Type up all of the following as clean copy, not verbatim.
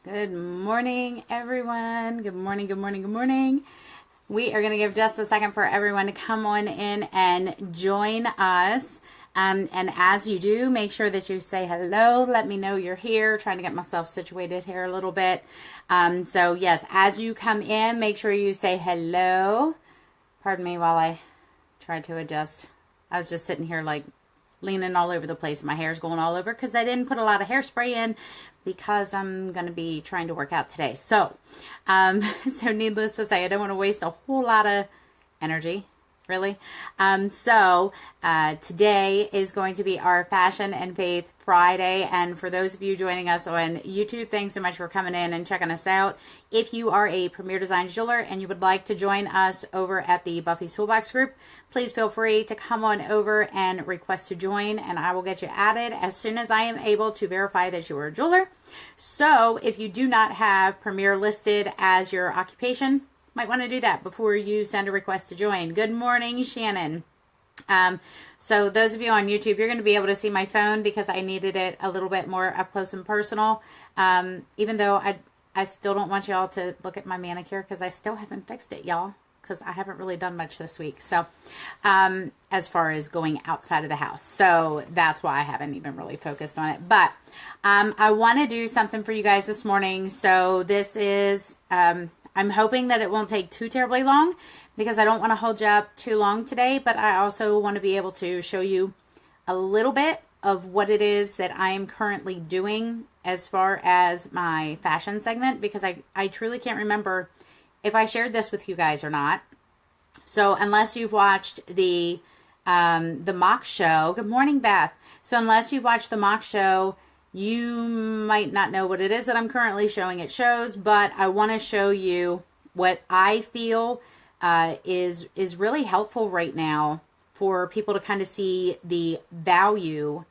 Good morning, everyone. Good morning, good morning, good morning. We are going to give just a second for everyone to come on in and join us. And as you do, make sure that you say hello. Let me know you're here. Trying to get myself situated here a little bit. So yes, as you come in, make sure you say hello. Pardon me while I try to adjust. I was just sitting here like leaning all over the place. My hair's going all over because I didn't put a lot of hairspray in because I'm going to be trying to work out today. So needless to say, I don't want to waste a whole lot of energy, really. Today is going to be our Fashion and Faith Friday. And for those of you joining us on YouTube, thanks so much for coming in and checking us out. If you are a Premier Designs jeweler and you would like to join us over at the Buffy's Toolbox group, please feel free to come on over and request to join, and I will get you added as soon as I am able to verify that you are a jeweler. So if you do not have Premier listed as your occupation, might want to do that before you send a request to join. Good morning, Shannon. So those of you on YouTube, you're going to be able to see my phone because I needed it a little bit more up close and personal. Even though I still don't want y'all to look at my manicure because I still haven't fixed it, y'all, because I haven't really done much this week. So, as far as going outside of the house. So that's why I haven't even really focused on it. But, I want to do something for you guys this morning. So this is, I'm hoping that it won't take too terribly long because I don't want to hold you up too long today, but I also want to be able to show you a little bit of what it is that I am currently doing as far as my fashion segment, because I truly can't remember if I shared this with you guys or not. So unless you've watched the mock show, good morning, Beth. So unless you've watched the mock show, you might not know what it is that I'm currently showing at shows, but I want to show you what I feel is really helpful right now for people to kind of see the value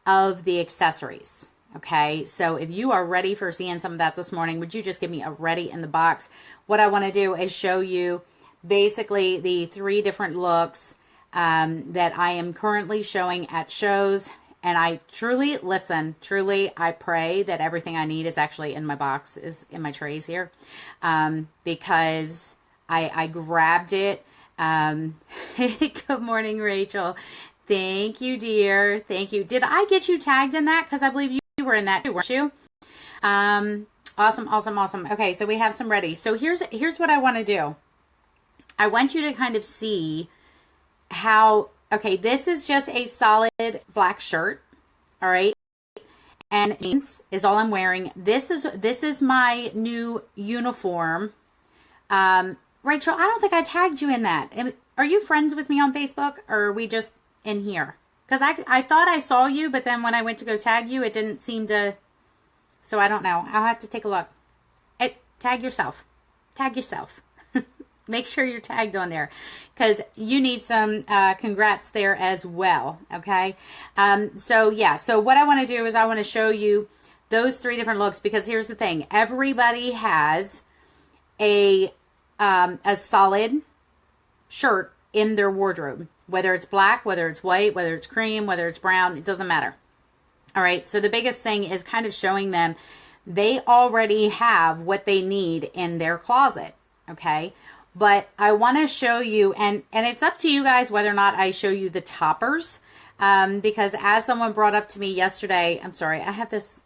of the accessories. Okay, so if you are ready for seeing some of that this morning, would you just give me a ready in the box? What I want to do is show you basically the 3 different looks that I am currently showing at shows. And I truly, I pray that everything I need is actually in my box, is in my trays here. Because I grabbed it. Good morning, Rachel. Thank you, dear. Thank you. Did I get you tagged in that? Because I believe you were in that too, weren't you? Awesome. Okay, so we have some ready. So here's what I want to do. I want you to kind of see how, okay, this is just a solid black shirt. All right. And jeans is all I'm wearing. This is my new uniform. Rachel, I don't think I tagged you in that. Are you friends with me on Facebook, or are we just in here? Because I thought I saw you, but then when I went to go tag you, it didn't seem to. So I don't know. I'll have to take a look. Tag yourself. Tag yourself. Make sure you're tagged on there because you need some congrats there as well. Okay. So what I want to do is I want to show you those 3 different looks, because here's the thing. Everybody has a solid shirt in their wardrobe, whether it's black, whether it's white, whether it's cream, whether it's brown, it doesn't matter. All right. So the biggest thing is kind of showing them they already have what they need in their closet. Okay. But I want to show you, and it's up to you guys whether or not I show you the toppers, because as someone brought up to me yesterday, I'm sorry, I have this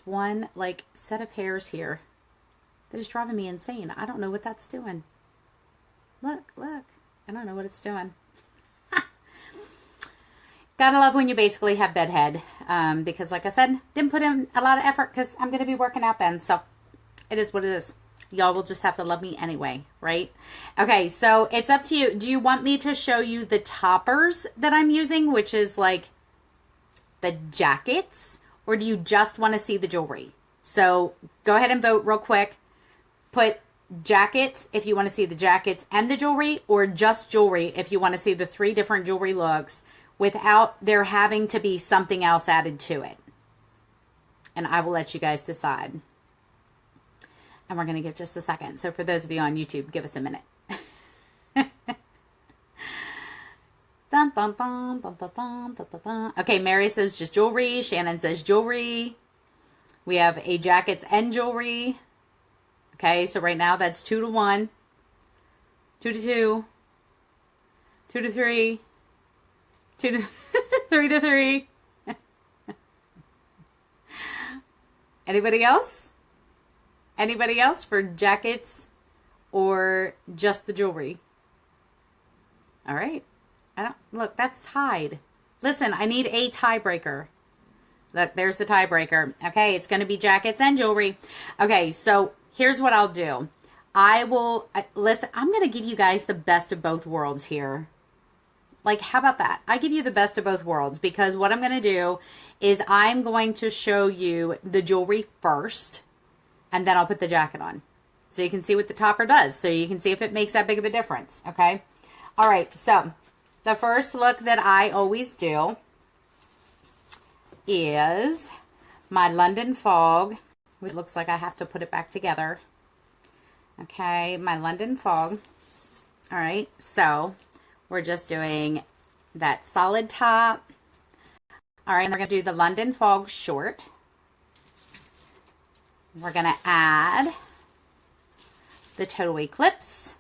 one like set of hairs here that is driving me insane. I don't know what that's doing. Look, I don't know what it's doing. Gotta love when you basically have bedhead, because like I said, didn't put in a lot of effort because I'm going to be working out then, so it is what it is. Y'all will just have to love me anyway, right? Okay, so it's up to you. Do you want me to show you the toppers that I'm using, which is like the jackets, or do you just want to see the jewelry? So go ahead and vote real quick. Put jackets if you want to see the jackets and the jewelry, or just jewelry if you want to see the 3 different jewelry looks without there having to be something else added to it. And I will let you guys decide. And we're going to give just a second. So for those of you on YouTube, give us a minute. Dun, dun, dun, dun, dun, dun, dun, dun, dun. Okay, Mary says just jewelry. Shannon says jewelry. We have a jackets and jewelry. Okay, so right now that's 2 to 1, 2 to 2, 2 to 3, 2 to 3 to 3. Anybody else? Anybody else for jackets or just the jewelry? All right. Look, that's tied. Listen, I need a tiebreaker. Look, there's the tiebreaker. Okay, it's going to be jackets and jewelry. Okay, so here's what I'll do. Listen, I'm going to give you guys the best of both worlds here. Like, how about that? I give you the best of both worlds, because what I'm going to do is I'm going to show you the jewelry first, and then I'll put the jacket on. So you can see what the topper does. So you can see if it makes that big of a difference. Okay. All right. So the first look that I always do is my London Fog. It looks like I have to put it back together. Okay. My London Fog. All right. So we're just doing that solid top. All right. And we're going to do the London Fog short. We're going to add the Total Eclipse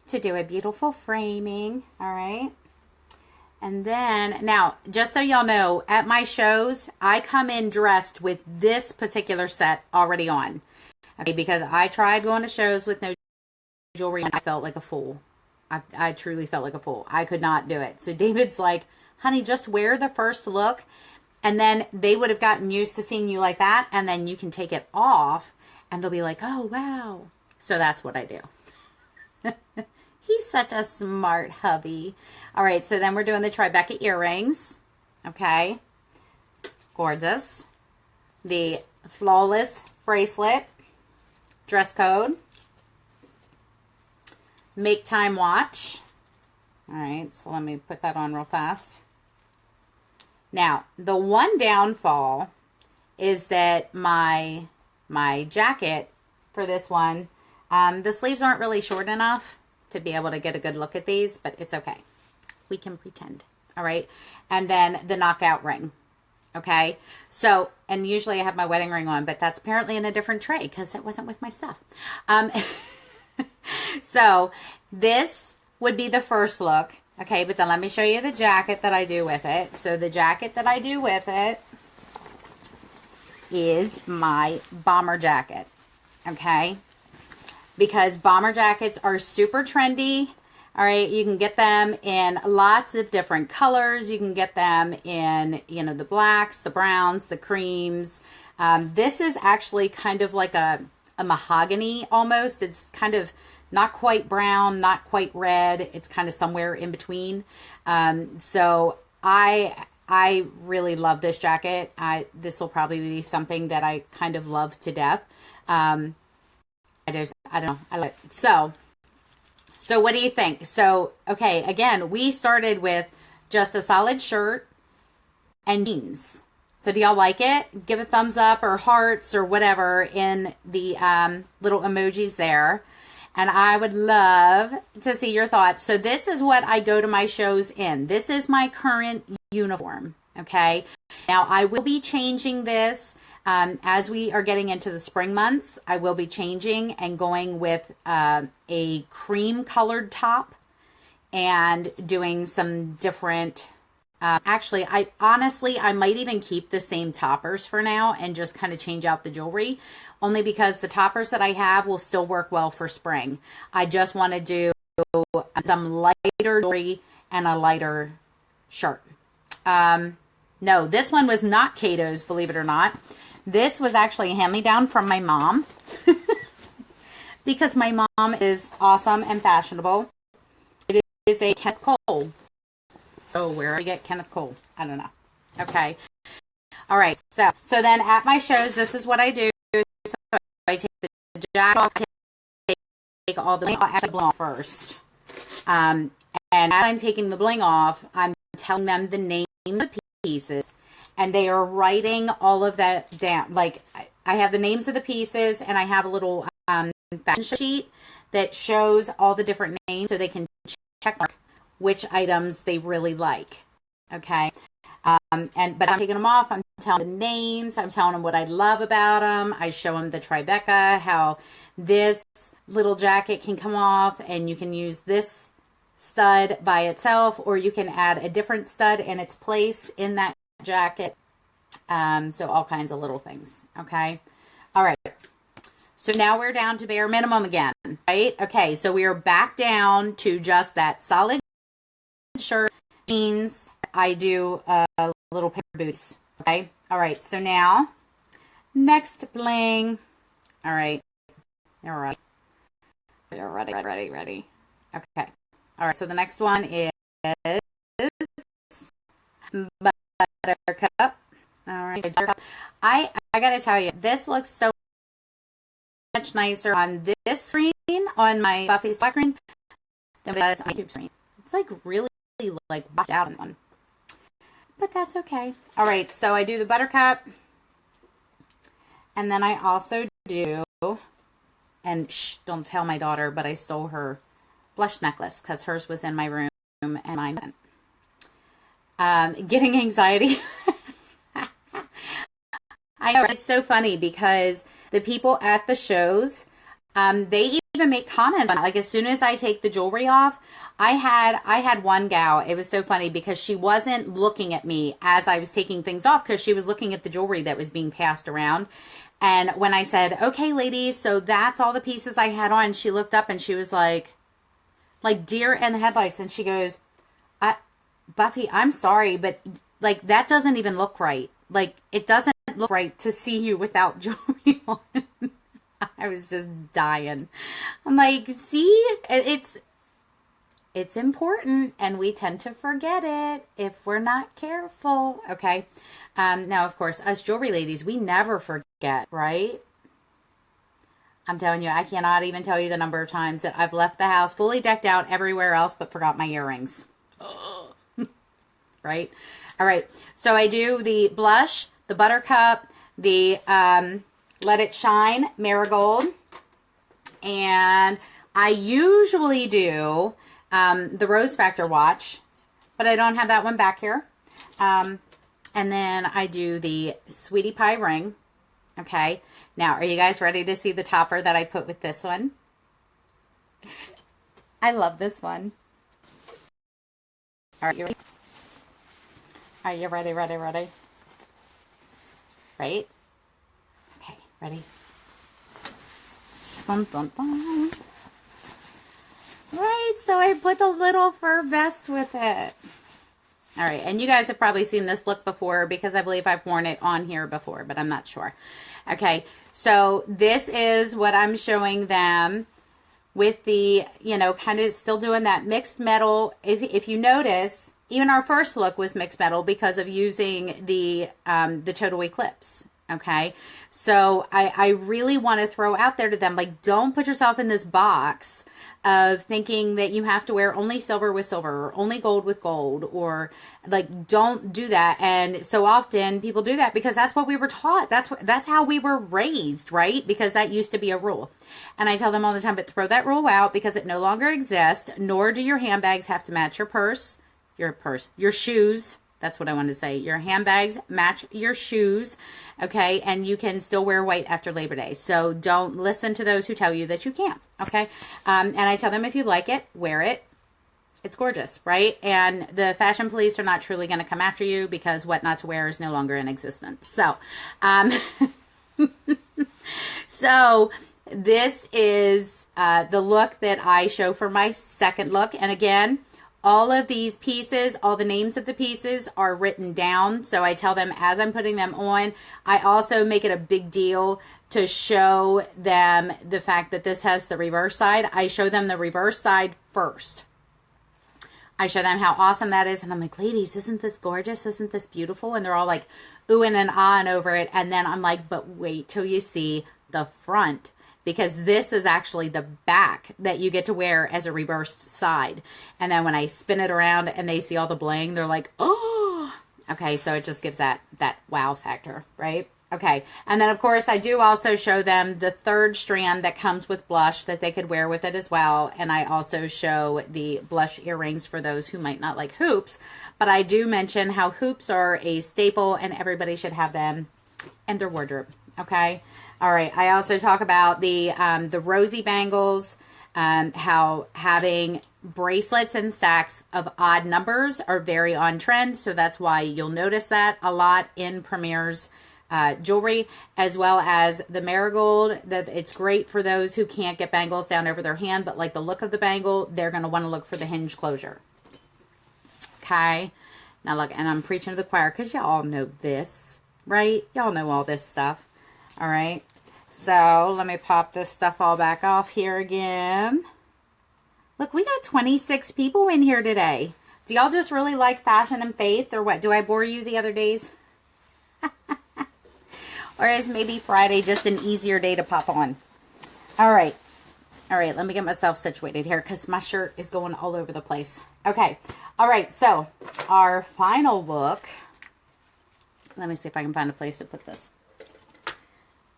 to do a beautiful framing. All right. And then, now, just so y'all know, at my shows, I come in dressed with this particular set already on. Okay, because I tried going to shows with no jewelry and I felt like a fool. I truly felt like a fool. I could not do it. So David's like, honey, just wear the first look. And then they would have gotten used to seeing you like that. And then you can take it off and they'll be like, oh, wow. So that's what I do. He's such a smart hubby. All right, so then we're doing the Tribeca earrings. Okay. Gorgeous. The Flawless bracelet. Dress code. Make time watch. All right, so let me put that on real fast. Now, the one downfall is that my jacket for this one, the sleeves aren't really short enough to be able to get a good look at these, but it's okay. We can pretend. All right. And then the knockout ring. Okay. So, and usually I have my wedding ring on, but that's apparently in a different tray because it wasn't with my stuff. So this would be the first look. Okay. But then let me show you the jacket that I do with it. So the jacket that I do with it is my bomber jacket. Okay. Because bomber jackets are super trendy. All right, you can get them in lots of different colors. You can get them in, the blacks, the browns, the creams. This is actually kind of like a mahogany almost. It's kind of not quite brown, not quite red. It's kind of somewhere in between. So I really love this jacket. This will probably be something that I kind of love to death. I don't know. I like it. So what do you think? So, okay, again, we started with just a solid shirt and jeans. So do y'all like it? Give a thumbs up or hearts or whatever in the little emojis there. And I would love to see your thoughts. So this is what I go to my shows in. This is my current uniform. Okay. Now I will be changing this. As we are getting into the spring months, I will be changing and going with a cream colored top and doing some different, actually, I might even keep the same toppers for now and just kind of change out the jewelry, only because the toppers that I have will still work well for spring. I just want to do some lighter jewelry and a lighter shirt. No, this one was not Cato's, believe it or not. This was actually a hand-me-down from my mom because my mom is awesome and fashionable. It is a Kenneth Cole. So where do I get Kenneth Cole? I don't know. Okay. All right. So then at my shows, this is what I do. So I take the jacket off, take all the bling off first. And as I'm taking the bling off, I'm telling them the name of the pieces. And they are writing all of that down. Like, I have the names of the pieces, and I have a little fashion sheet that shows all the different names so they can check mark which items they really like. Okay. But I'm taking them off. I'm telling the names. I'm telling them what I love about them. I show them the Tribeca, how this little jacket can come off and you can use this stud by itself, or you can add a different stud in its place in that jacket. So all kinds of little things. Okay. All right. So now we're down to bare minimum again, right? Okay. So we are back down to just that solid shirt, jeans. I do a little pair of boots. Okay. All right. So now next bling. All right. You're ready. You're ready. Okay. All right. So the next one is Buttercup. All right. I gotta tell you, this looks so much nicer on this screen, on my Buffy Slack screen, than it does on my YouTube screen. It's like really like washed out on one. But that's okay. All right, so I do the Buttercup. And then I also do, and shh, don't tell my daughter, but I stole her blush necklace because hers was in my room and mine wasn't. Getting anxiety. I know, it's so funny because the people at the shows, they even make comments on it. Like as soon as I take the jewelry off, I had one gal. It was so funny because she wasn't looking at me as I was taking things off because she was looking at the jewelry that was being passed around. And when I said, "Okay, ladies, so that's all the pieces I had on," she looked up and she was like deer in the headlights, and she goes, "Buffy, I'm sorry, but like that doesn't even look right. Like it doesn't look right to see you without jewelry on." I was just dying. I'm like, see, it's important, and we tend to forget it if we're not careful. Okay. Now, of course, us jewelry ladies, we never forget, right? I'm telling you, I cannot even tell you the number of times that I've left the house fully decked out everywhere else, but forgot my earrings. Right? All right. So I do the blush, the Buttercup, the Let It Shine Marigold, and I usually do the Rose Factor watch, but I don't have that one back here. And then I do the Sweetie Pie ring. Okay. Now, are you guys ready to see the topper that I put with this one? I love this one. All right, you ready? Are you ready? Right? Okay, ready? Dun, dun, dun. Right, so I put a little fur vest with it. All right, and you guys have probably seen this look before because I believe I've worn it on here before, but I'm not sure. Okay, so this is what I'm showing them with the, you know, kind of still doing that mixed metal. If you notice, even our first look was mixed metal because of using the Total Eclipse. Okay, so I really want to throw out there to them, like, don't put yourself in this box of thinking that you have to wear only silver with silver or only gold with gold, or like, don't do that. And so often people do that because that's what we were taught. That's how we were raised, right? Because that used to be a rule. And I tell them all the time, but throw that rule out because it no longer exists, nor do your handbags have to match your shoes. That's what I wanted to say. Your handbags match your shoes, okay? And you can still wear white after Labor Day. So don't listen to those who tell you that you can't, okay? And I tell them if you like it, wear it. It's gorgeous, right? And the fashion police are not truly going to come after you because what not to wear is no longer in existence. So, so this is the look that I show for my second look. And again, all of these pieces, all the names of the pieces are written down. So I tell them as I'm putting them on. I also make it a big deal to show them the fact that this has the reverse side. I show them the reverse side first. I show them how awesome that is. And I'm like, ladies, isn't this gorgeous? Isn't this beautiful? And they're all like oohing and ahhing over it. And then I'm like, but wait till you see the front. Because this is actually the back that you get to wear as a reversed side. And then when I spin it around and they see all the bling, they're like, oh, okay. So it just gives that wow factor, right? Okay, and then of course I do also show them the third strand that comes with blush that they could wear with it as well. And I also show the blush earrings for those who might not like hoops. But I do mention how hoops are a staple and everybody should have them in their wardrobe. Okay, all right. I also talk about the rosy bangles, how having bracelets and stacks of odd numbers are very on trend. So that's why you'll notice that a lot in Premier's jewelry, as well as the marigold. That it's great for those who can't get bangles down over their hand, but like the look of the bangle, they're going to want to look for the hinge closure. Okay, now look, and I'm preaching to the choir because y'all know this, right? Y'all know all this stuff. All right, so let me pop this stuff all back off here again. Look, we got 26 people in here today. Do y'all just really like Fashion and Faith, or what? Do I bore you the other days? Or is maybe Friday just an easier day to pop on? All right. All right, let me get myself situated here because my shirt is going all over the place. Okay. All right, so our final look. Let me see if I can find a place to put this.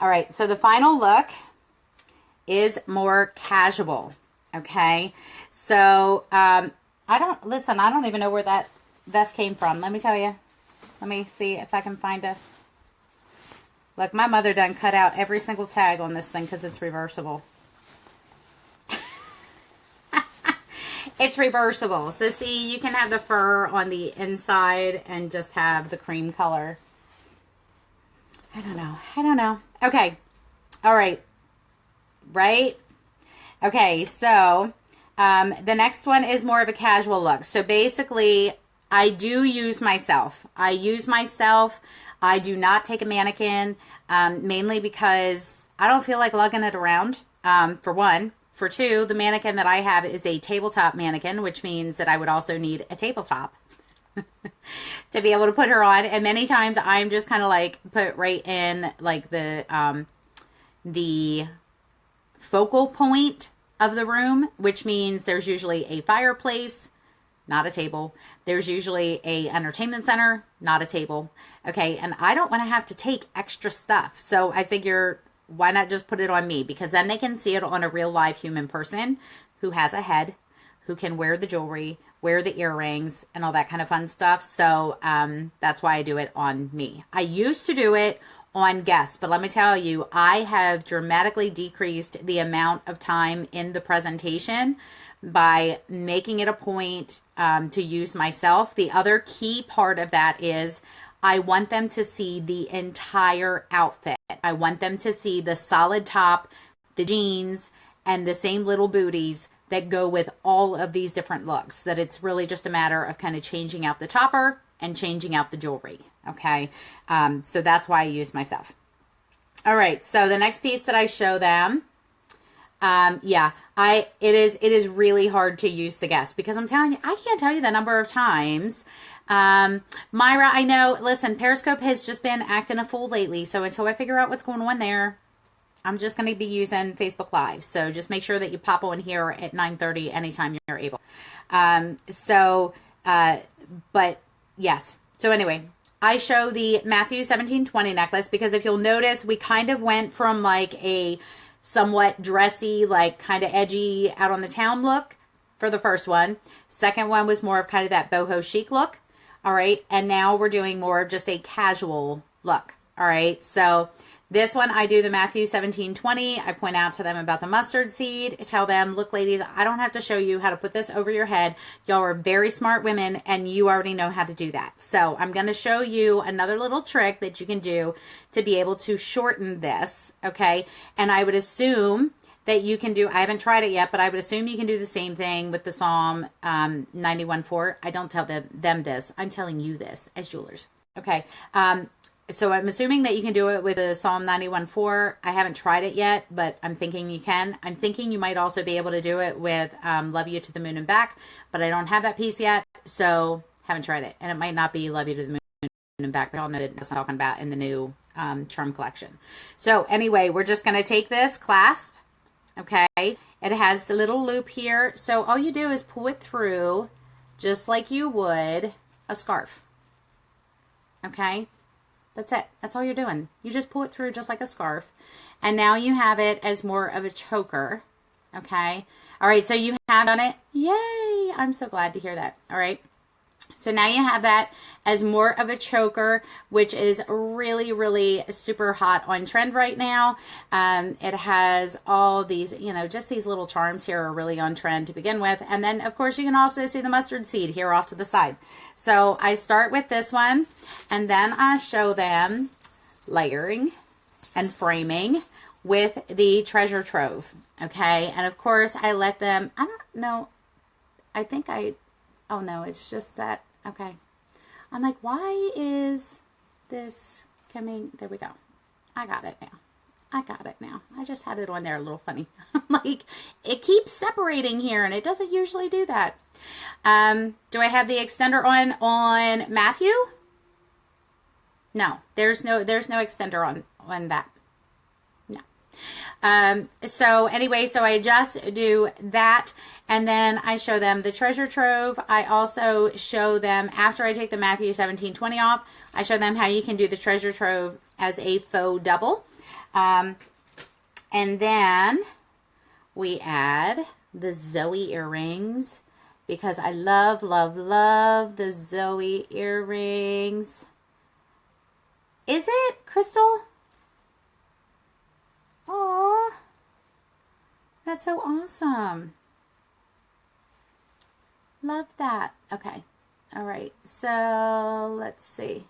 All right, so the final look is more casual. Okay. So I don't even know where that vest came from. Let me tell you. Let me see if I can find a... Look, my mother done cut out every single tag on this thing because it's reversible. It's reversible. So see, you can have the fur on the inside and just have the cream color. I don't know. Okay. All right. Right? Okay, so the next one is more of a casual look. So basically, I do use myself. I do not take a mannequin, mainly because I don't feel like lugging it around, for one. For two, the mannequin that I have is a tabletop mannequin, which means that I would also need a tabletop to be able to put her on. And many times I'm just kind of like put right in like the focal point of the room, which means there's usually a fireplace, not a table. There's usually a entertainment center, not a table. Okay, and I don't want to have to take extra stuff. So I figure, why not just put it on me? Because then they can see it on a real live human person who has a head, who can wear the jewelry, wear the earrings, and all that kind of fun stuff. So that's why I do it on me. I used to do it on guests, but let me tell you, I have dramatically decreased the amount of time in the presentation by making it a point to use myself. The other key part of that is I want them to see the entire outfit. I want them to see the solid top, the jeans, and the same little booties that go with all of these different looks. That it's really just a matter of kind of changing out the topper and changing out the jewelry. Okay, so that's why I use myself. All right, so the next piece that I show them, it is really hard to use the guest because I'm telling you, I can't tell you the number of times. Myra, I know, listen, Periscope has just been acting a fool lately. So until I figure out what's going on there, I'm just going to be using Facebook Live. So just make sure that you pop on here at 9:30 anytime you're able. But yes. So anyway, I show the Matthew 1720 necklace because if you'll notice, we kind of went from like a somewhat dressy, like kind of edgy out on the town look for the first one. Second one was more of kind of that boho chic look. All right. And now we're doing more of just a casual look. All right. So this one, I do the Matthew 1720. I point out to them about the mustard seed. I tell them, look, ladies, I don't have to show you how to put this over your head. Y'all are very smart women and you already know how to do that. So I'm going to show you another little trick that you can do to be able to shorten this. Okay. And I would assume that you can do, I haven't tried it yet, but I would assume you can do the same thing with the Psalm 91:4. I don't tell them this. I'm telling you this as jewelers. Okay. So I'm assuming that you can do it with a Psalm 91:4. I haven't tried it yet, but I'm thinking you can. I'm thinking you might also be able to do it with Love You to the Moon and Back, but I don't have that piece yet, so haven't tried it. And it might not be Love You to the Moon and Back, but I'll know that I'm talking about in the new Charm collection. So anyway, we're just going to take this clasp. Okay, it has the little loop here. So all you do is pull it through just like you would a scarf. Okay, That's it. That's all you're doing. You just pull it through just like a scarf. And now you have it as more of a choker. Okay. All right. So you have done it. Yay. I'm so glad to hear that. All right. So now you have that as more of a choker, which is really, really super hot on trend right now. It has all these, you know, just these little charms here are really on trend to begin with. And then, of course, you can also see the mustard seed here off to the side. So I start with this one, and then I show them layering and framing with the treasure trove. Okay. And of course, I let them, I don't know, oh no, it's just that, okay. I'm like, why is this coming? There we go. I got it now. I just had it on there a little funny. I'm like, it keeps separating here and it doesn't usually do that. Do I have the extender on Matthew? No, there's no extender on that. So anyway, so I just do that, and then I show them the treasure trove. I also show them, after I take the Matthew 17:20 off, I show them how you can do the treasure trove as a faux double. And then we add the Zoe earrings, because I love, love, love the Zoe earrings. Is it, Crystal? Aww, that's so awesome. Love that. Okay. All right. So let's see.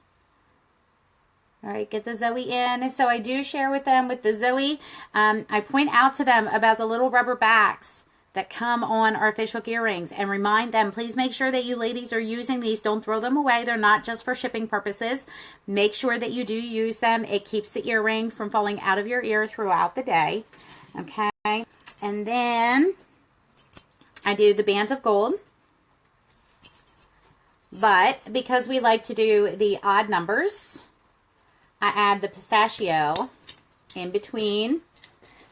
All right. Get the Zoe in. So I do share with them with the Zoe. I point out to them about the little rubber backs that come on our fish hook earrings and remind them, please make sure that you ladies are using these. Don't throw them away. They're not just for shipping purposes. Make sure that you do use them. It keeps the earring from falling out of your ear throughout the day. Okay. And then I do the bands of gold. But because we like to do the odd numbers, I add the pistachio in between.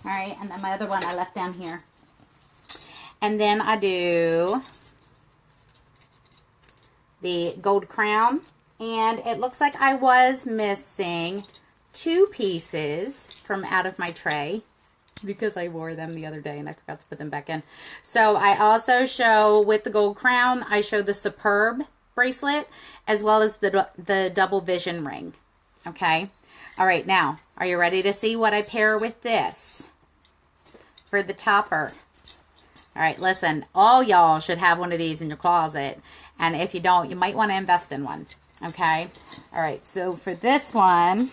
All right. And then my other one I left down here. And then I do the gold crown. And it looks like I was missing 2 pieces from out of my tray, because I wore them the other day and I forgot to put them back in. So I also show, with the gold crown, I show the Superb bracelet as well as the double vision ring. Okay. All right. Now, are you ready to see what I pair with this for the topper? All right, listen, all y'all should have one of these in your closet. And if you don't, you might want to invest in one. Okay. All right. So for this one,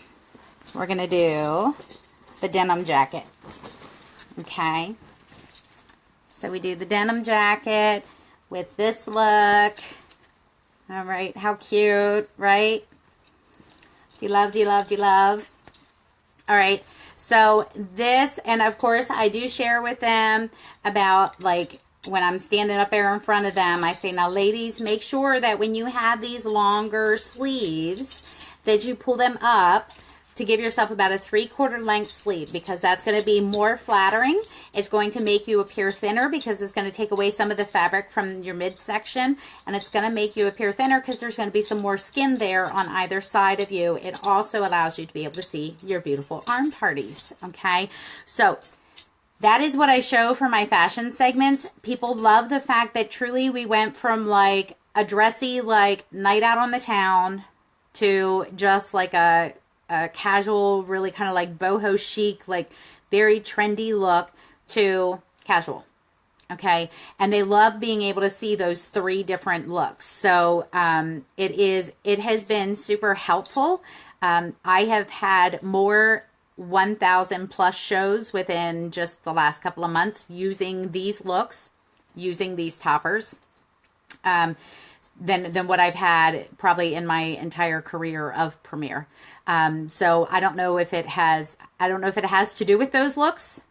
we're going to do the denim jacket. Okay. So we do the denim jacket with this look. All right. How cute, right? Do you love, do you love, do you love? All right. So this, and of course I do share with them about, like, when I'm standing up there in front of them, I say, now ladies, make sure that when you have these longer sleeves that you pull them up to give yourself about a 3/4 length sleeve, because that's going to be more flattering. It's going to make you appear thinner because it's going to take away some of the fabric from your midsection, and it's going to make you appear thinner because there's going to be some more skin there on either side of you. It also allows you to be able to see your beautiful arm parties. Okay, so that is what I show for my fashion segments. People love the fact that truly we went from like a dressy, like, night out on the town to just like a casual, really kind of like boho chic, like very trendy look, to casual. Okay. And they love being able to see those 3 different looks. So it has been super helpful. I have had more 1,000 plus shows within just the last couple of months using these looks, using these toppers. Than what I've had probably in my entire career of Premier. So I don't know if it has to do with those looks,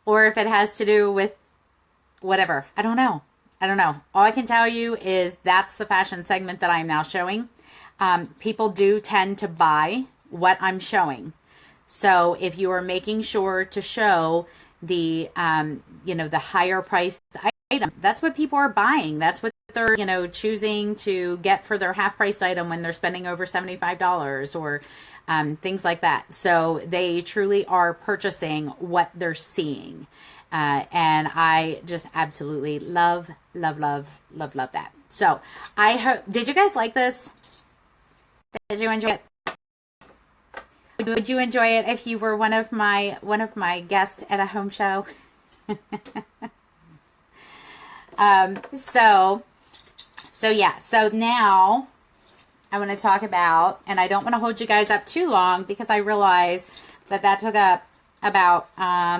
or if it has to do with whatever. I don't know. All I can tell you is that's the fashion segment that I'm now showing. People do tend to buy what I'm showing. So if you are making sure to show the, the higher priced items. That's what people are buying. That's what they're, choosing to get for their half priced item when they're spending over $75 or things like that. So they truly are purchasing what they're seeing. And I just absolutely love that. So I hope, did you guys like this? Did you enjoy it? Would you enjoy it if you were one of my guests at a home show? So now I want to talk about, and I don't want to hold you guys up too long because I realize that took up about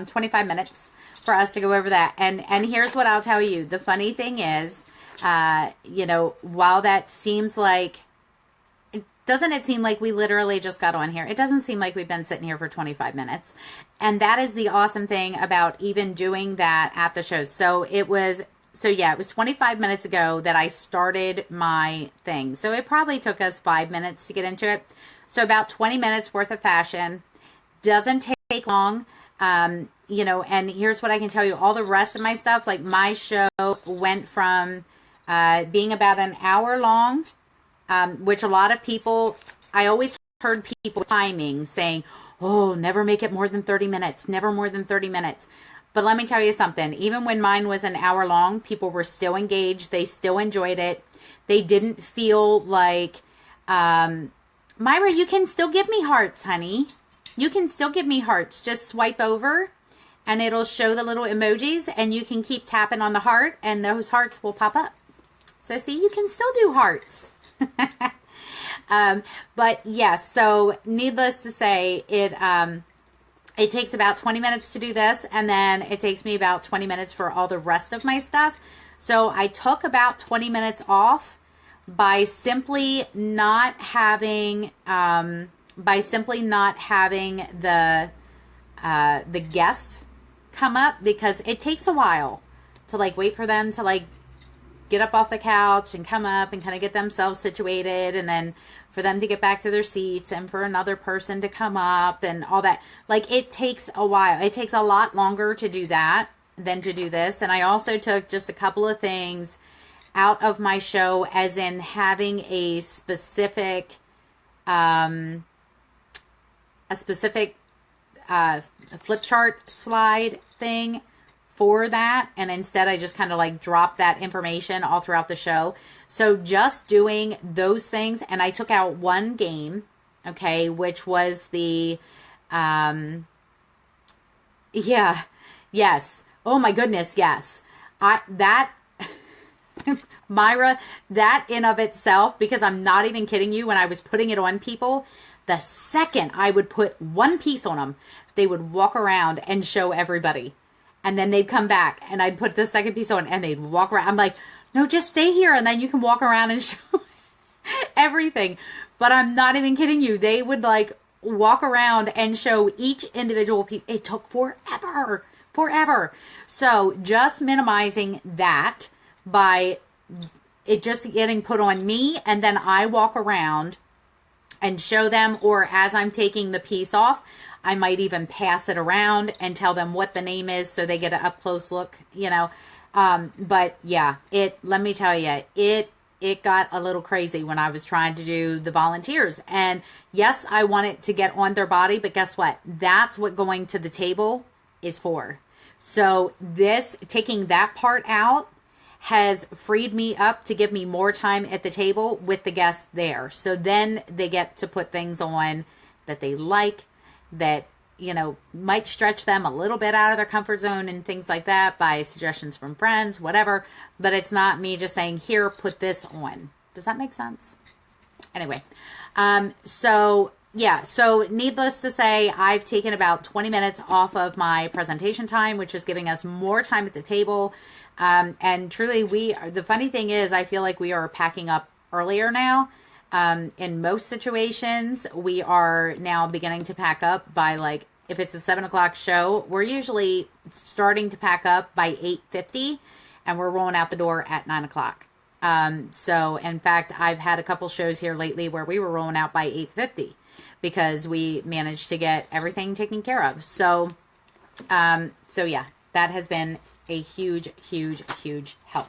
25 minutes for us to go over that. And here's what I'll tell you. The funny thing is, while that seems like, doesn't it seem like we literally just got on here? It doesn't seem like we've been sitting here for 25 minutes. And that is the awesome thing about even doing that at the shows. So it was 25 minutes ago that I started my thing. So it probably took us 5 minutes to get into it. So about 20 minutes worth of fashion. Doesn't take long. And here's what I can tell you. All the rest of my stuff, like my show went from being about an hour long, which a lot of people, I always heard people timing saying, oh, never make it more than 30 minutes, never more than 30 minutes. But let me tell you something, even when mine was an hour long, people were still engaged. They still enjoyed it. They didn't feel like, Myra, you can still give me hearts, honey. You can still give me hearts. Just swipe over and it'll show the little emojis and you can keep tapping on the heart and those hearts will pop up. So see, you can still do hearts. But yes, so needless to say, it takes about 20 minutes to do this, and then it takes me about 20 minutes for all the rest of my stuff. So I took about 20 minutes off by simply not having the guests come up, because it takes a while to wait for them to get up off the couch and come up and kind of get themselves situated, and then for them to get back to their seats and for another person to come up and all that. It takes a while. It takes a lot longer to do that than to do this. And I also took just a couple of things out of my show, as in having a specific flip chart slide thing for that, and instead I just kind of dropped that information all throughout the show. So just doing those things, and I took out one game, okay, which was the yes, oh my goodness, yes, Myra, that in of itself, because I'm not even kidding you, when I was putting it on people, the second I would put one piece on them, they would walk around and show everybody. And then they'd come back and I'd put the second piece on and they'd walk around. I'm like, no, just stay here. And then you can walk around and show everything. But I'm not even kidding you. They would walk around and show each individual piece. It took forever. So just minimizing that by it just getting put on me, and then I walk around and show them, or as I'm taking the piece off, I might even pass it around and tell them what the name is so they get an up close look, but yeah, let me tell you, it got a little crazy when I was trying to do the volunteers. And yes, I want it to get on their body, but guess what? That's what going to the table is for. So taking that part out has freed me up to give me more time at the table with the guests there. So then they get to put things on that they like, that, might stretch them a little bit out of their comfort zone and things like that by suggestions from friends, whatever. But it's not me just saying, here, put this on. Does that make sense? Anyway, so needless to say, I've taken about 20 minutes off of my presentation time, which is giving us more time at the table. And truly, the funny thing is, I feel like we are packing up earlier now. In most situations, we are now beginning to pack up by if it's a 7 o'clock show, we're usually starting to pack up by 8:50 and we're rolling out the door at 9 o'clock. So in fact, I've had a couple shows here lately where we were rolling out by 8:50 because we managed to get everything taken care of. So yeah, that has been a huge, huge, huge help.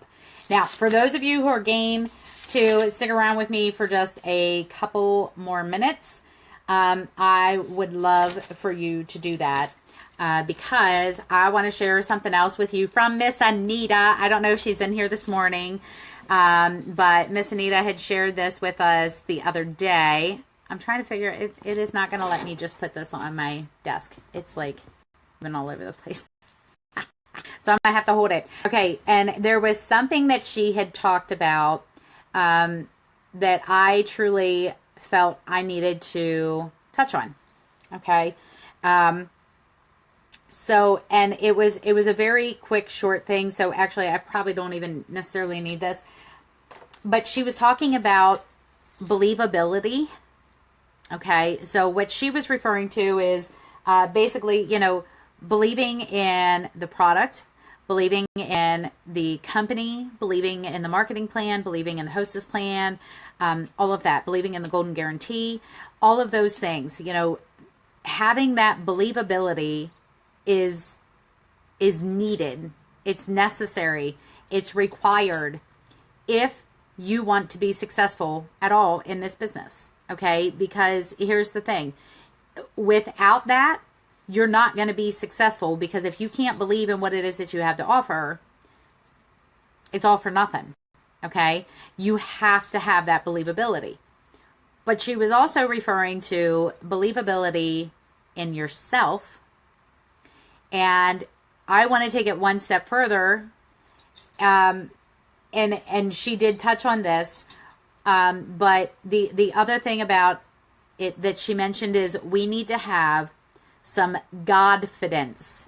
Now, for those of you who are game to stick around with me for just a couple more minutes, I would love for you to do that. Because I want to share something else with you from Miss Anita. I don't know if she's in here this morning, but Miss Anita had shared this with us the other day. I'm trying to figure it is not going to let me just put this on my desk. It's like been all over the place. So I might have to hold it. Okay, and there was something that she had talked about that I truly felt I needed to touch on. Okay. So, and it was a very quick, short thing. So actually, I probably don't even necessarily need this. But she was talking about believability. Okay. So what she was referring to is basically, believing in the product, believing in the company, believing in the marketing plan, believing in the hostess plan, all of that, believing in the golden guarantee, all of those things, having that believability is needed. It's necessary. It's required if you want to be successful at all in this business. Okay. Because here's the thing, without that, you're not going to be successful, because if you can't believe in what it is that you have to offer, it's all for nothing. Okay. You have to have that believability. But she was also referring to believability in yourself. And I want to take it one step further. And she did touch on this. But the other thing about it that she mentioned is we need to have some Godfidence.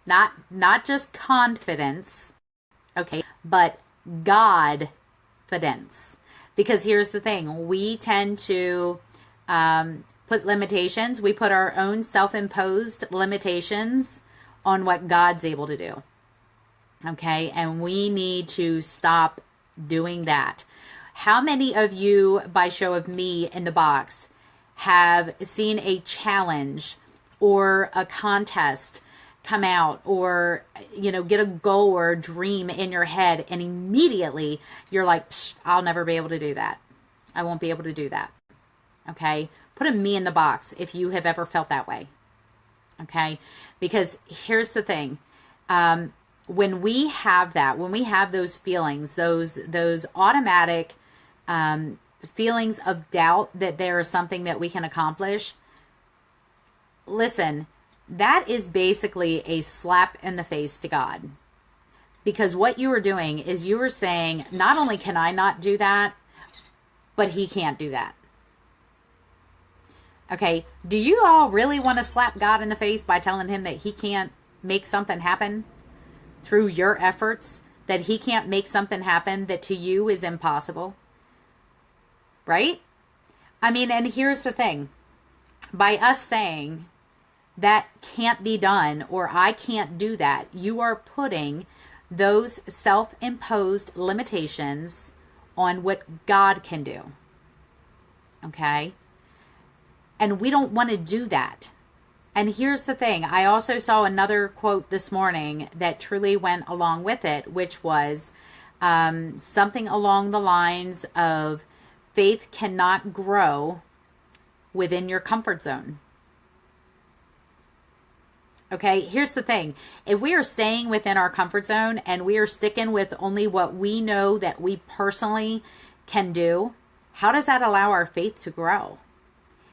Not just confidence. Okay. But Godfidence. Because here's the thing. We tend to put limitations. We put our own self-imposed limitations on what God's able to do. Okay. And we need to stop doing that. How many of you, by show of me in the box, have seen a challenge or a contest come out, or, get a goal or a dream in your head, and immediately you're like, I'll never be able to do that. I won't be able to do that. Okay. Put a me in the box if you have ever felt that way. Okay. Because here's the thing. When we have that, when we have those feelings, those automatic, feelings of doubt that there is something that we can accomplish, listen, that is basically a slap in the face to God. Because what you are doing is you are saying, not only can I not do that, but he can't do that. Okay, do you all really want to slap God in the face by telling him that he can't make something happen through your efforts, that he can't make something happen that to you is impossible? Right? I mean, and here's the thing. By us saying that can't be done, or I can't do that, you are putting those self-imposed limitations on what God can do. Okay? And we don't want to do that. And here's the thing. I also saw another quote this morning that truly went along with it, which was something along the lines of, faith cannot grow within your comfort zone. Okay, here's the thing. If we are staying within our comfort zone and we are sticking with only what we know that we personally can do, how does that allow our faith to grow?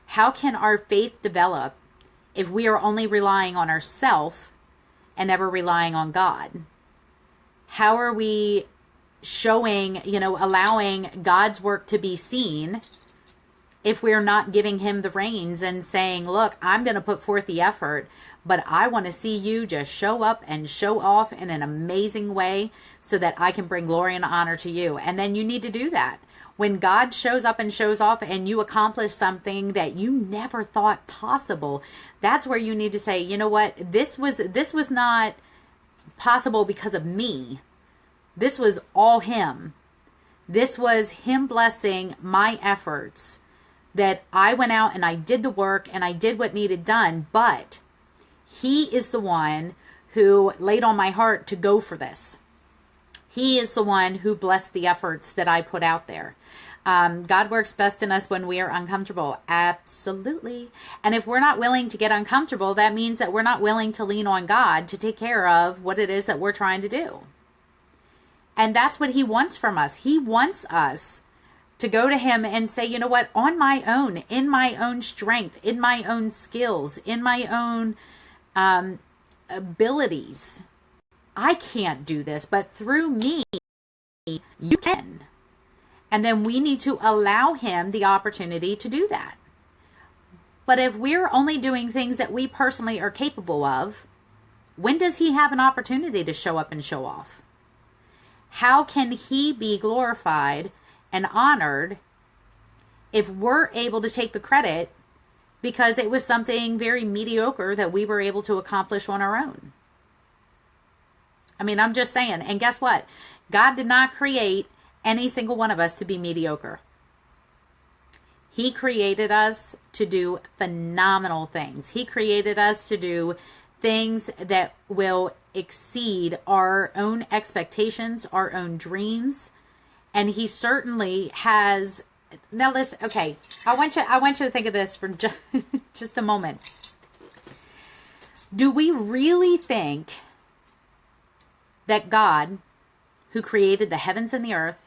How can our faith develop if we are only relying on ourselves and never relying on God? How are we showing, allowing God's work to be seen if we're not giving him the reins and saying, look, I'm going to put forth the effort, but I want to see you just show up and show off in an amazing way so that I can bring glory and honor to you. And then you need to do that. When God shows up and shows off and you accomplish something that you never thought possible, that's where you need to say, you know what, this was not possible because of me. This was all him. This was him blessing my efforts, that I went out and I did the work and I did what needed done. But he is the one who laid on my heart to go for this. He is the one who blessed the efforts that I put out there. God works best in us when we are uncomfortable. Absolutely. And if we're not willing to get uncomfortable, that means that we're not willing to lean on God to take care of what it is that we're trying to do. And that's what he wants from us. He wants us to go to him and say, you know what, on my own, in my own strength, in my own skills, in my own abilities, I can't do this, but through me, you can. And then we need to allow him the opportunity to do that. But if we're only doing things that we personally are capable of, when does he have an opportunity to show up and show off? How can he be glorified and honored if we're able to take the credit because it was something very mediocre that we were able to accomplish on our own? I mean, I'm just saying. And guess what? God did not create any single one of us to be mediocre. He created us to do phenomenal things. He created us to do things that will exceed our own expectations, our own dreams. And he certainly has. Now listen, okay, I want you to think of this for just a moment. Do we really think that God, who created the heavens and the earth,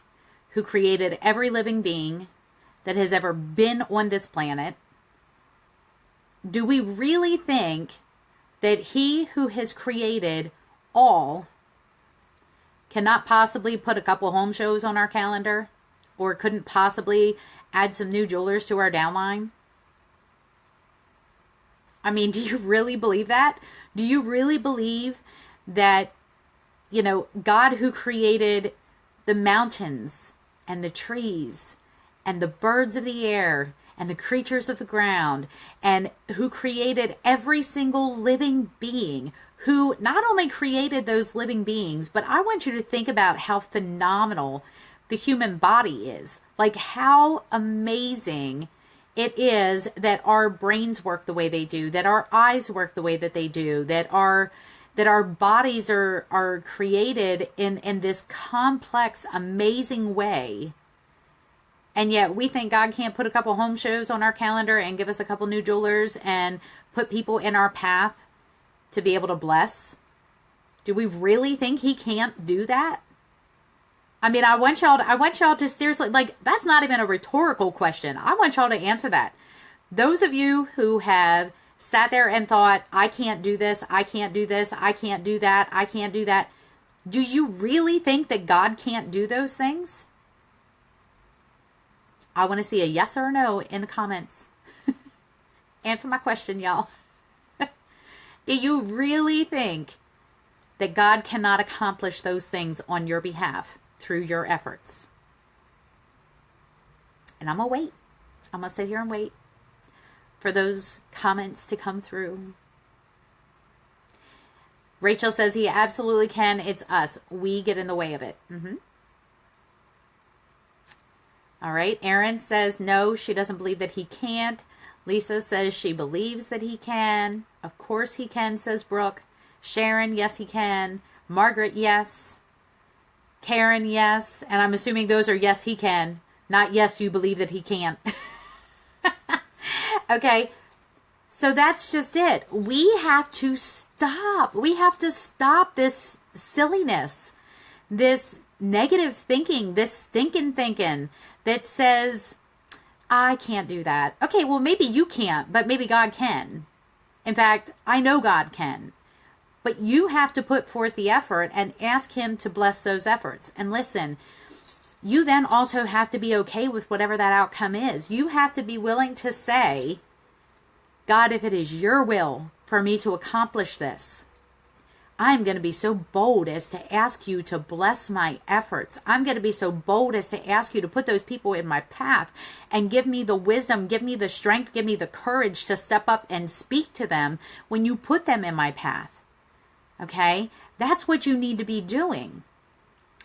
who created every living being that has ever been on this planet, do we really think that he who has created all cannot possibly put a couple home shows on our calendar, or couldn't possibly add some new jewelers to our downline? I mean, do you really believe that? Do you really believe that, you know, God who created the mountains and the trees and the birds of the air and the creatures of the ground, and who created every single living being, who not only created those living beings, but I want you to think about how phenomenal the human body is. Like how amazing it is that our brains work the way they do, that our eyes work the way that they do, that our bodies are created in this complex, amazing way. And yet we think God can't put a couple home shows on our calendar and give us a couple new jewelers and put people in our path to be able to bless. Do we really think he can't do that? I mean, I want y'all to seriously, like, that's not even a rhetorical question. I want y'all to answer that. Those of you who have sat there and thought, I can't do this, I can't do this, I can't do that, I can't do that. Do you really think that God can't do those things? I want to see a yes or a no in the comments. Answer my question, y'all. Do you really think that God cannot accomplish those things on your behalf through your efforts? And I'm going to wait. I'm going to sit here and wait for those comments to come through. Rachel says he absolutely can. It's us. We get in the way of it. All right. Erin says no, she doesn't believe that he can't. Lisa says she believes that he can. Of course he can, says Brooke. Sharon, yes, he can. Margaret, yes. Karen, yes. And I'm assuming those are yes, he can. Not yes, you believe that he can't. Okay. So that's just it. We have to stop. We have to stop this silliness, this negative thinking, this stinking thinking that says, I can't do that. Okay, well, maybe you can't, but maybe God can. In fact, I know God can. But you have to put forth the effort and ask him to bless those efforts. And listen, you then also have to be okay with whatever that outcome is. You have to be willing to say, God, if it is your will for me to accomplish this, I'm going to be so bold as to ask you to bless my efforts. I'm going to be so bold as to ask you to put those people in my path and give me the wisdom, give me the strength, give me the courage to step up and speak to them when you put them in my path. Okay? That's what you need to be doing.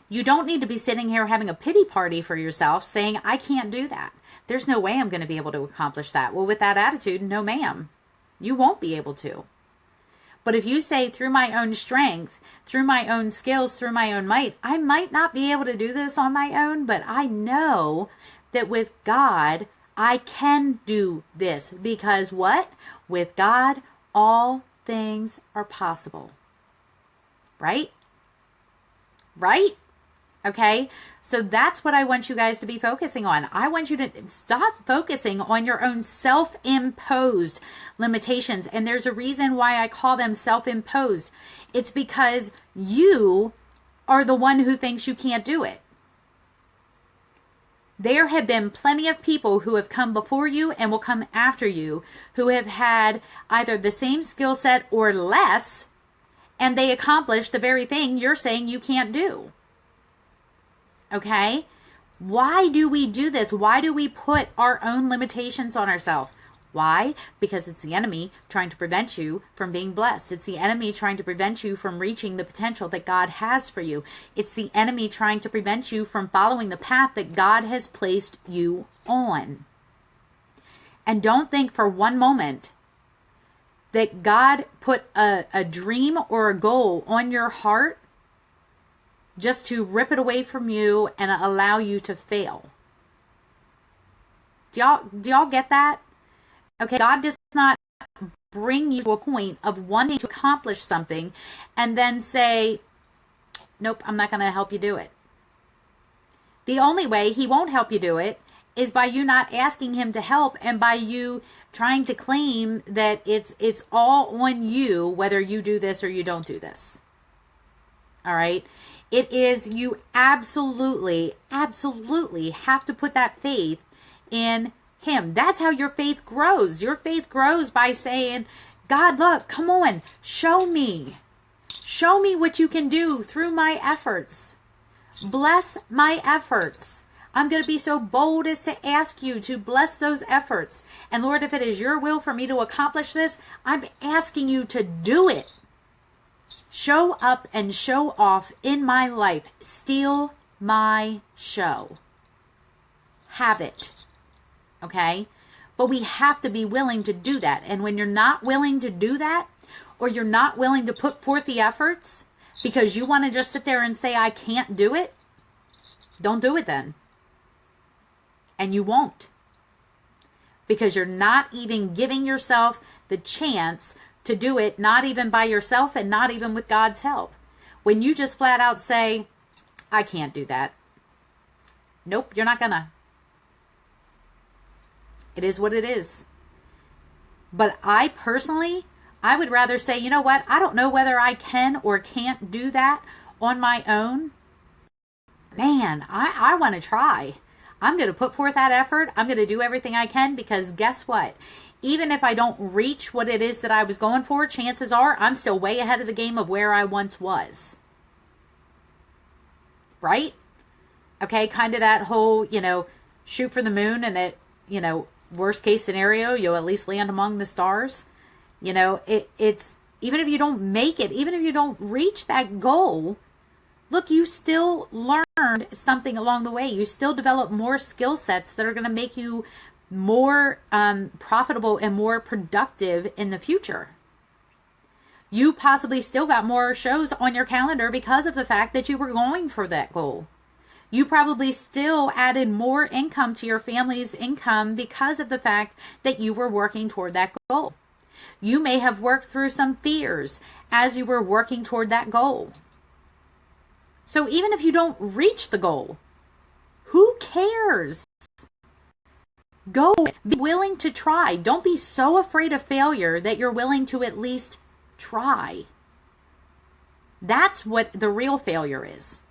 You don't need to be sitting here having a pity party for yourself saying, I can't do that. There's no way I'm going to be able to accomplish that. Well, with that attitude, no ma'am. You won't be able to. But if you say through my own strength, through my own skills, through my own might, I might not be able to do this on my own, but I know that with God, I can do this. Because what? With God, all things are possible. Right? Right? Okay, so that's what I want you guys to be focusing on. I want you to stop focusing on your own self-imposed limitations. And there's a reason why I call them self-imposed. It's because you are the one who thinks you can't do it. There have been plenty of people who have come before you and will come after you who have had either the same skill set or less, and they accomplished the very thing you're saying you can't do. Okay? Why do we do this? Why do we put our own limitations on ourselves? Why? Because it's the enemy trying to prevent you from being blessed. It's the enemy trying to prevent you from reaching the potential that God has for you. It's the enemy trying to prevent you from following the path that God has placed you on. And don't think for one moment that God put a dream or a goal on your heart just to rip it away from you and allow you to fail. Do y'all get that? Okay, God does not bring you to a point of wanting to accomplish something and then say, nope, I'm not going to help you do it. The only way he won't help you do it is by you not asking him to help and by you trying to claim that it's all on you whether you do this or you don't do this. All right? It is, you absolutely, absolutely have to put that faith in him. That's how your faith grows. Your faith grows by saying, God, look, come on, show me. Show me what you can do through my efforts. Bless my efforts. I'm going to be so bold as to ask you to bless those efforts. And Lord, if it is your will for me to accomplish this, I'm asking you to do it. Show up and show off in my life. Steal my show. Have it. Okay? But we have to be willing to do that. And when you're not willing to do that, or you're not willing to put forth the efforts because you want to just sit there and say, I can't do it, don't do it then. And you won't. Because you're not even giving yourself the chance to do it, not even by yourself and not even with God's help. When you just flat out say, I can't do that. Nope, you're not gonna. It is what it is. But I personally, I would rather say, you know what? I don't know whether I can or can't do that on my own. Man, I want to try. I'm going to put forth that effort. I'm going to do everything I can because guess what? Even if I don't reach what it is that I was going for, chances are I'm still way ahead of the game of where I once was. Right? Okay, kind of that whole, shoot for the moon and it, worst case scenario, you'll at least land among the stars. It's, even if you don't make it, even if you don't reach that goal, look, you still learned something along the way. You still develop more skill sets that are going to make you more profitable and more productive in the future. You possibly still got more shows on your calendar because of the fact that you were going for that goal. You probably still added more income to your family's income because of the fact that you were working toward that goal. You may have worked through some fears as you were working toward that goal. So even if you don't reach the goal, who cares? Go. Be willing to try. Don't be so afraid of failure that you're willing to at least try. That's what the real failure is.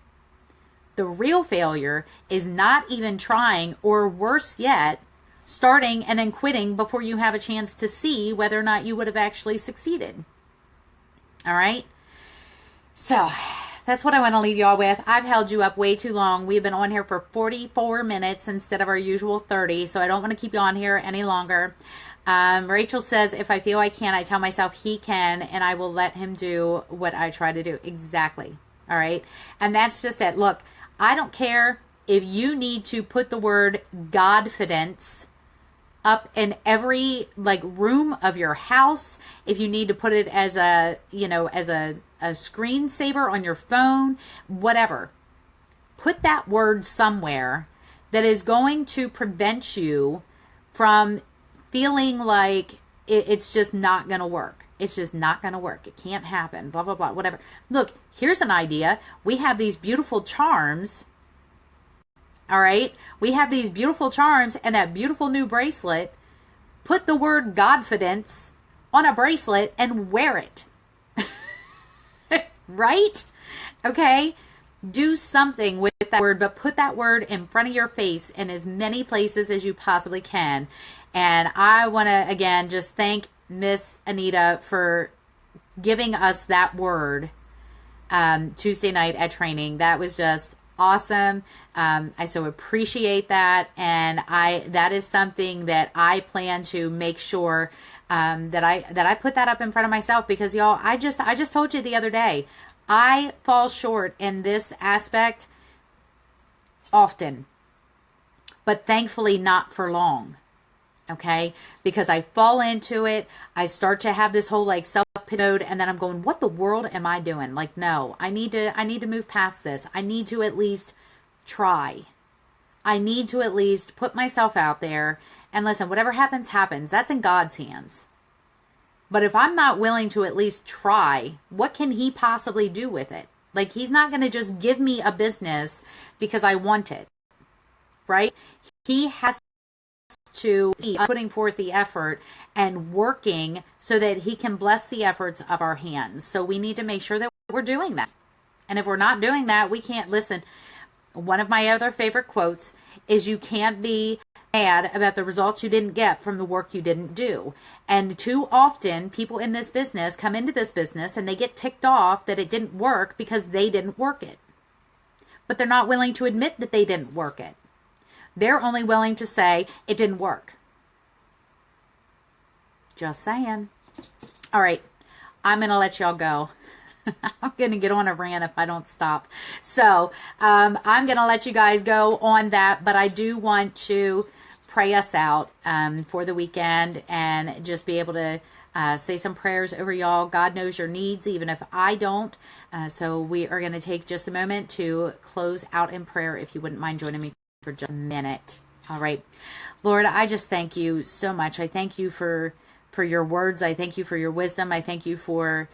The real failure is not even trying, or worse yet, starting and then quitting before you have a chance to see whether or not you would have actually succeeded. All right? So that's what I want to leave you all with. I've held you up way too long. We've been on here for 44 minutes instead of our usual 30, so I don't want to keep you on here any longer. Rachel says, if I feel I can, I tell myself he can, and I will let him do what I try to do. Exactly. All right? And that's just it. Look, I don't care if you need to put the word Godfidence up in every like room of your house. If you need to put it as a, as a screensaver on your phone, whatever, put that word somewhere that is going to prevent you from feeling like it's just not going to work. It's just not going to work. It can't happen, blah, blah, blah, whatever. Look, here's an idea. We have these beautiful charms. All right. We have these beautiful charms and that beautiful new bracelet. Put the word Godfidence on a bracelet and wear it. Right? Okay. Do something with that word, but put that word in front of your face in as many places as you possibly can. And I want to, again, just thank Miss Anita for giving us that word Tuesday night at training. That was just awesome. I so appreciate that. And that is something that I plan to make sure that I put that up in front of myself, because y'all, I just told you the other day, I fall short in this aspect often, but thankfully not for long. Okay. Because I fall into it. I start to have this whole like self-pity mode, and then I'm going, what the world am I doing? Like, no, I need to move past this. I need to at least try. I need to at least put myself out there and listen, whatever happens, happens. That's in God's hands. But if I'm not willing to at least try, what can he possibly do with it? Like, he's not going to just give me a business because I want it, right? He has to be putting forth the effort and working so that he can bless the efforts of our hands. So we need to make sure that we're doing that. And if we're not doing that, we can't listen. One of my other favorite quotes is, you can't be mad about the results you didn't get from the work you didn't do. And too often people in this business come into this business and they get ticked off that it didn't work because they didn't work it. But they're not willing to admit that they didn't work it. They're only willing to say it didn't work. Just saying. All right. I'm going to let y'all go. I'm going to get on a rant if I don't stop. So I'm going to let you guys go on that. But I do want to pray us out for the weekend and just be able to say some prayers over y'all. God knows your needs, even if I don't. So we are going to take just a moment to close out in prayer, if you wouldn't mind joining me for just a minute. All right. Lord, I just thank you so much. I thank you for your words. I thank you for your wisdom. I thank you for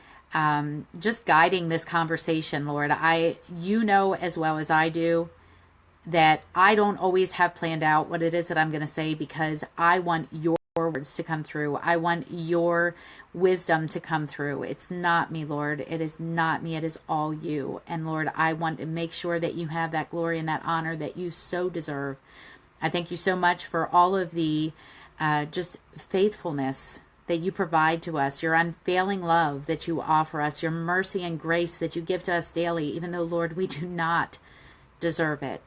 just guiding this conversation, Lord. You know as well as I do that I don't always have planned out what it is that I'm going to say, because I want your words to come through. I want your wisdom to come through. It's not me, Lord. It is not me. It is all you. And Lord, I want to make sure that you have that glory and that honor that you so deserve. I thank you so much for all of the just faithfulness that you provide to us, your unfailing love that you offer us, your mercy and grace that you give to us daily, even though, Lord, we do not deserve it.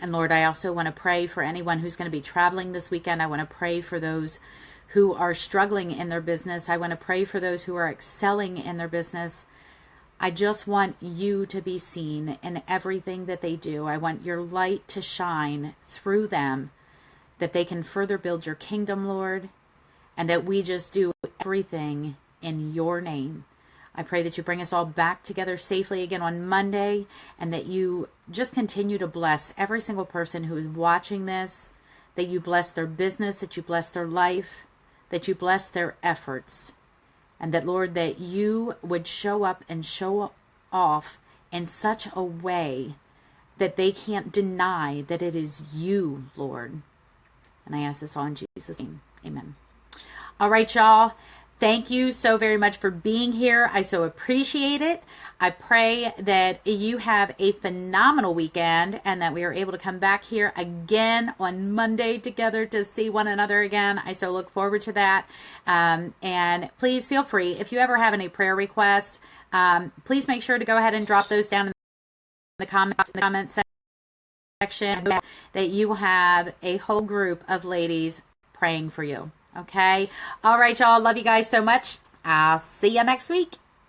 And Lord, I also want to pray for anyone who's going to be traveling this weekend. I want to pray for those who are struggling in their business. I want to pray for those who are excelling in their business. I just want you to be seen in everything that they do. I want your light to shine through them, that they can further build your kingdom, Lord, and that we just do everything in your name. I pray that you bring us all back together safely again on Monday, and that you just continue to bless every single person who is watching this, that you bless their business, that you bless their life, that you bless their efforts, and that, Lord, that you would show up and show off in such a way that they can't deny that it is you, Lord. And I ask this all in Jesus' name. Amen. All right, y'all. Thank you so very much for being here. I so appreciate it. I pray that you have a phenomenal weekend and that we are able to come back here again on Monday together to see one another again. I so look forward to that. And please feel free, if you ever have any prayer requests, please make sure to go ahead and drop those down in the comments section, that you have a whole group of ladies praying for you. Okay. All right, y'all. Love you guys so much. I'll see you next week.